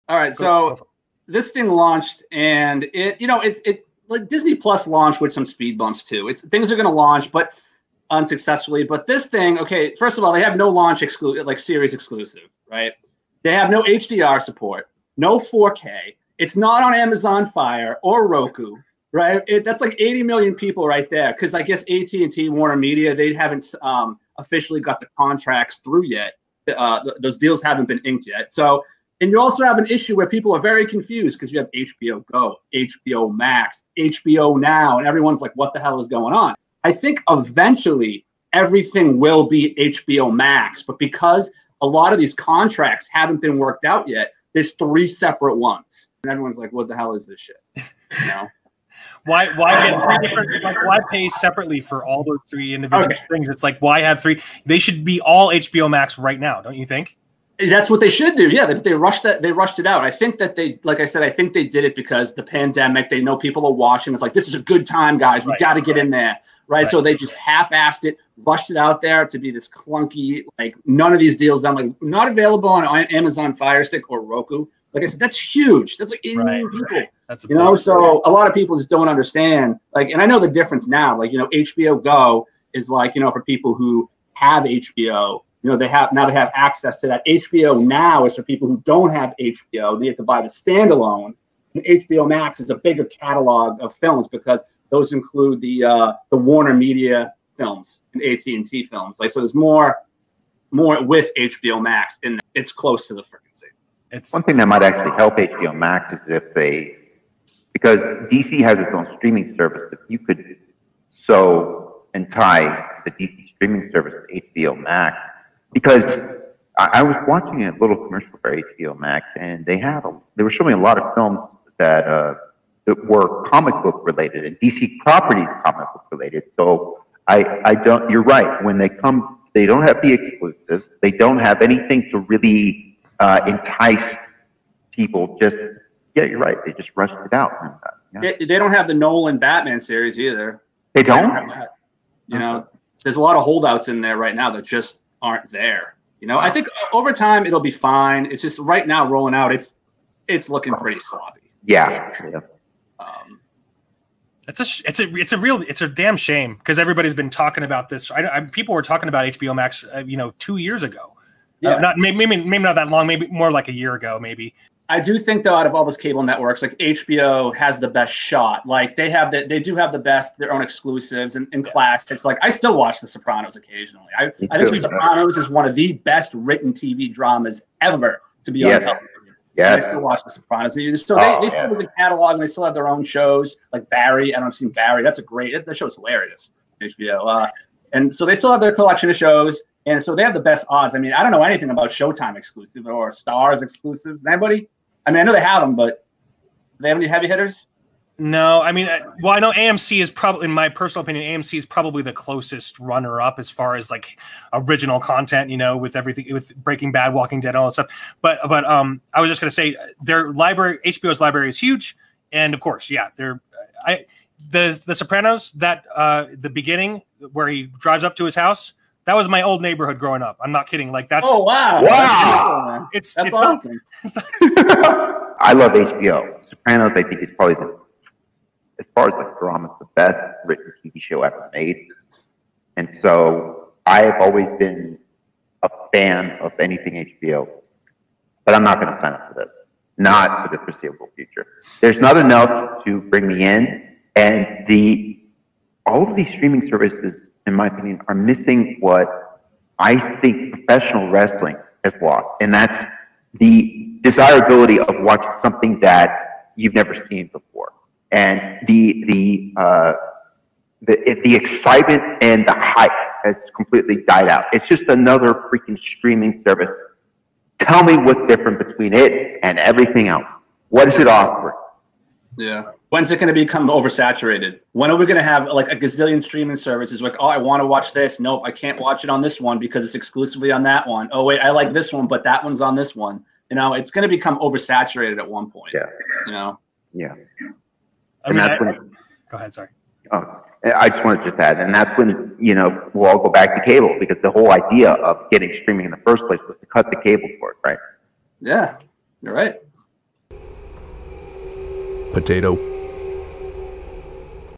All right, so this thing launched, and it like Disney Plus launched with some speed bumps too. Things are going to launch, but unsuccessfully. But this thing, okay, first of all, they have no launch like series exclusive, right? They have no HDR support, no 4K. It's not on Amazon Fire or Roku, right? That's like 80 million people right there. Because I guess AT&T, Warner Media, they haven't officially got the contracts through yet. Those deals haven't been inked yet. So, and you also have an issue where people are very confused because you have HBO Go, HBO Max, HBO Now, and everyone's like, what the hell is going on? I think eventually everything will be HBO Max, but because a lot of these contracts haven't been worked out yet, there's 3 separate ones. And everyone's like, what the hell is this shit? You know? Why get 3 different? Like, why pay separately for all those 3 individual things? It's like, why have 3? They should be all HBO Max right now, don't you think? That's what they should do. Yeah, they rushed that. They rushed it out. I think that like I said, I think they did it because the pandemic. They know people are watching. It's like, this is a good time, guys. We got to get in there, right? So they just half-assed it, rushed it out there to be this clunky. Like, none of these deals done. Like, not available on Amazon Fire Stick or Roku. Like I said, that's huge. That's like 80 million people. That's so a lot of people just don't understand. Like, and I know the difference now. Like, HBO Go is like, for people who have HBO. They have access to that. HBO Now is for people who don't have HBO. They have to buy the standalone. And HBO Max is a bigger catalog of films because those include the Warner Media films and AT&T films. Like, so there's more with HBO Max, and it's close to the freaking same. It's one thing that might actually help HBO Max is because DC has its own streaming service. If you could sew and tie the DC streaming service to HBO Max. Because I was watching a little commercial for HBO Max, and they were showing a lot of films that were comic book related and DC properties comic book related. So you're right. When they come, they don't have the exclusives. They don't have anything to really entice people. You're right. They just rushed it out. They don't have the Nolan Batman series either. They don't? There's a lot of holdouts in there right now that just aren't there. I think over time it'll be fine. It's just right now rolling out, it's looking pretty sloppy. Yeah. It's a damn shame because everybody's been talking about this. People were talking about HBO Max 2 years ago. Maybe not that long, maybe more like a year ago, maybe. I do think, though, out of all those cable networks, like HBO has the best shot. Like they do have the best, their own exclusives and classics. Like I still watch The Sopranos occasionally. I think The Sopranos is one of the best written TV dramas ever to be on television. Yeah, I still watch The Sopranos. They still have the catalog, and they still have their own shows like Barry. I don't know if you've seen Barry. That show's hilarious. HBO. And so they still have their collection of shows, and so they have the best odds. I mean, I don't know anything about Showtime exclusive or Starz exclusives. Anybody? I mean, I know they have them, but do they have any heavy hitters? No, I mean, well, I know AMC is probably, in my personal opinion, AMC is probably the closest runner-up as far as like original content, with everything, with Breaking Bad, Walking Dead, all that stuff. But I was just gonna say their library, HBO's library, is huge, and of course, the Sopranos, that the beginning where he drives up to his house. That was my old neighborhood growing up. I'm not kidding. Like that's wow. That's awesome. I love HBO. Sopranos, I think, is probably as far as like drama, the best written TV show ever made. And so I have always been a fan of anything HBO. But I'm not going to sign up for this. Not for the foreseeable future. There's not enough to bring me in, and all of these streaming services, in my opinion, are missing what I think professional wrestling has lost, and that's the desirability of watching something that you've never seen before, and the excitement and the hype has completely died out. It's just another freaking streaming service. Tell me what's different between it and everything else. What is it offering? Yeah. When's it going to become oversaturated? When are we going to have like a gazillion streaming services? Like, oh, I want to watch this. Nope, I can't watch it on this one because it's exclusively on that one. Oh, wait, I like this one, but that one's on this one. It's going to become oversaturated at one point. Yeah. Yeah. I mean, go ahead. Sorry. Oh, I just want to just add, and that's when, we'll all go back to cable, because the whole idea of getting streaming in the first place was to cut the cable cord, right? Yeah, you're right. Potato.